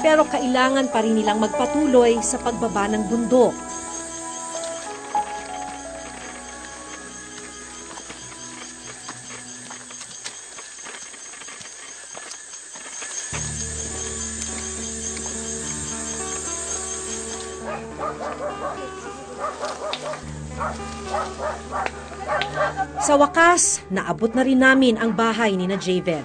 Pero kailangan pa rin nilang magpatuloy sa pagbaba ng bundok. Sa wakas, naabot na rin namin ang bahay ni na Javen.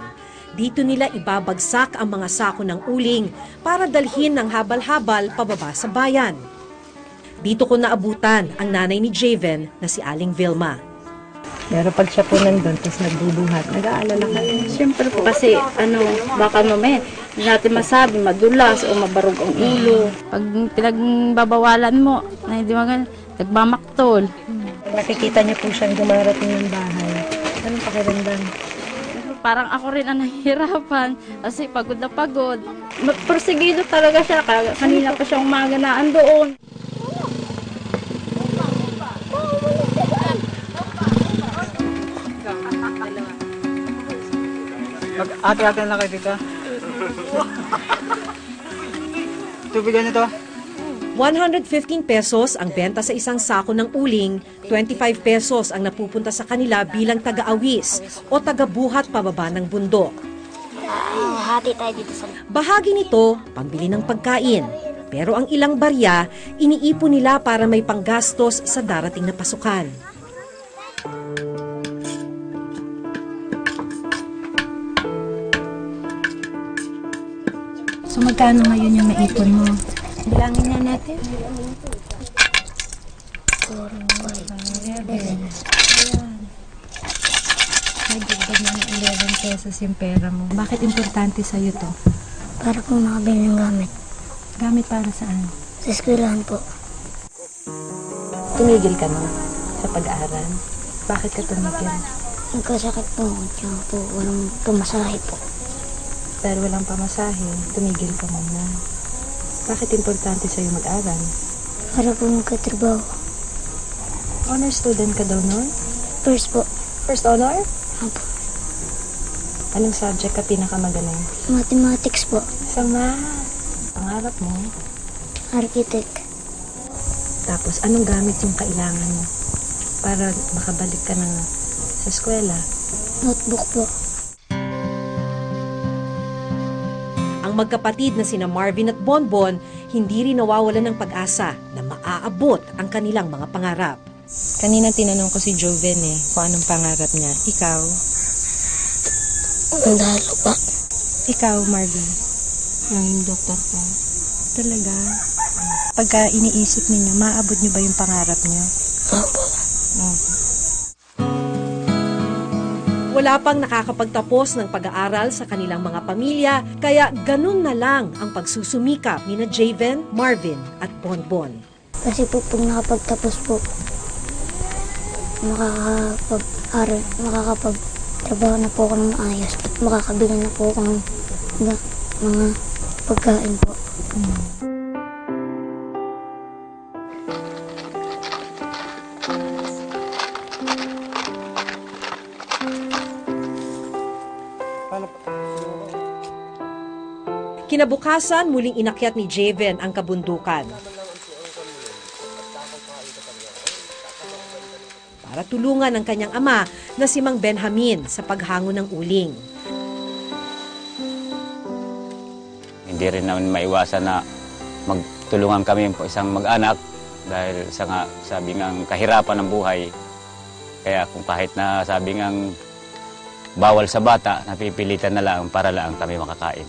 Dito nila ibabagsak ang mga sako ng uling para dalhin ng habal-habal pababa sa bayan. Dito ko naabutan ang nanay ni Javen na si Aling Vilma. Pero pag siya po nandun, tapos nagbubuhat, nag-aalala ka. Siyempre po kasi, baka mamaya, hindi natin masabi, madulas o mabarog ang ulo. Pag pinagbabawalan mo, na hindi nagmamaktol. Pag nakikita niya po siyang dumarating ng bahay, anong pakiramdam? Parang ako rin ang nahihirapan kasi pagod na pagod. Porsigido talaga siya, kanina pa siyang umaga na andoon. Ate-ate na kayo dito. Tubigan nito. 115 pesos ang benta sa isang sako ng uling, 25 pesos ang napupunta sa kanila bilang taga-awis o taga-buhat pababa ng bundok. Hati tayo dito sa... Bahagi nito, pambili ng pagkain. Pero ang ilang barya, iniipon nila para may panggastos sa darating na pasukan. So magkano ngayon yung naipon mo? Bilangin na natin. 4, 5, 11. Nagigid na ng 11 pesos yung pera mo. Bakit importante sa'yo to? para po makabili ng gamit. Gamit para saan? Sa eskwelahan po. Tumigil ka na sa pag-aaral. Bakit ka tumigil? Nagkasakit po ako, tsaka po walang pumasahe po. Dahil walang pamasahe, tumigil ka muna. Bakit importante sa'yo mag-aral? Para po magkatrabaho. Honor student ka daw nun? First po. First honor? Opo. Anong subject ka pinakamagaling? Mathematics po. Sa math. Pangarap mo? Architect. Tapos, anong gamit yung kailangan mo para makabalik ka na sa eskwela? Notebook po. Ang magkapatid na sina Marvin at Bonbon, hindi rin nawawalan ng pag-asa na maaabot ang kanilang mga pangarap. Kanina tinanong ko si Joven kung anong pangarap niya. Ikaw? Mandalo pa. Ikaw, Marvin? Naging doktor po. Talaga? Pagka iniisip ninyo, maaabot niyo ba yung pangarap niyo? Opo. Wala pang nakakapagtapos ng pag-aaral sa kanilang mga pamilya, kaya ganun na lang ang pagsusumikap ni na Javen, Marvin at Bonbon. Kasi po pag nakapagtapos po, makakapag-aral, makakapagtrabaho na po ako ng maayos at makakabili na po ako ng mga pagkain po. Kinabukasan, muling inakyat ni Javen ang kabundukan para tulungan ang kanyang ama na si Mang Benjamin sa paghango ng uling. Hindi rin naman maiwasan na magtulungan kami po isang mag-anak dahil sabi nga kahirapan ng buhay. Kaya kung kahit na sabi nga bawal sa bata, napipilitan na lang para lang kami makakain.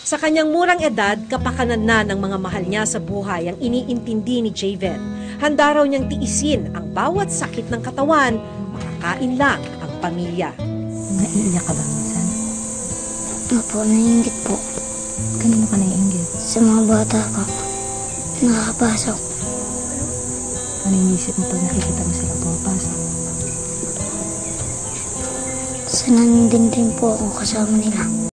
Sa kanyang murang edad, kapakanan na ng mga mahal niya sa buhay ang iniintindi ni Javen. Handa raw niyang tiisin ang bawat sakit ng katawan, makakain lang ang pamilya. Naiiyak ka ba minsan? Opo, naiingit po. Kanino ka naiingit? Sa mga bata po. Nakakapasok. Ano inisip mo pag nakikita mo sila pumapasok? Sana din po ako kasama nila.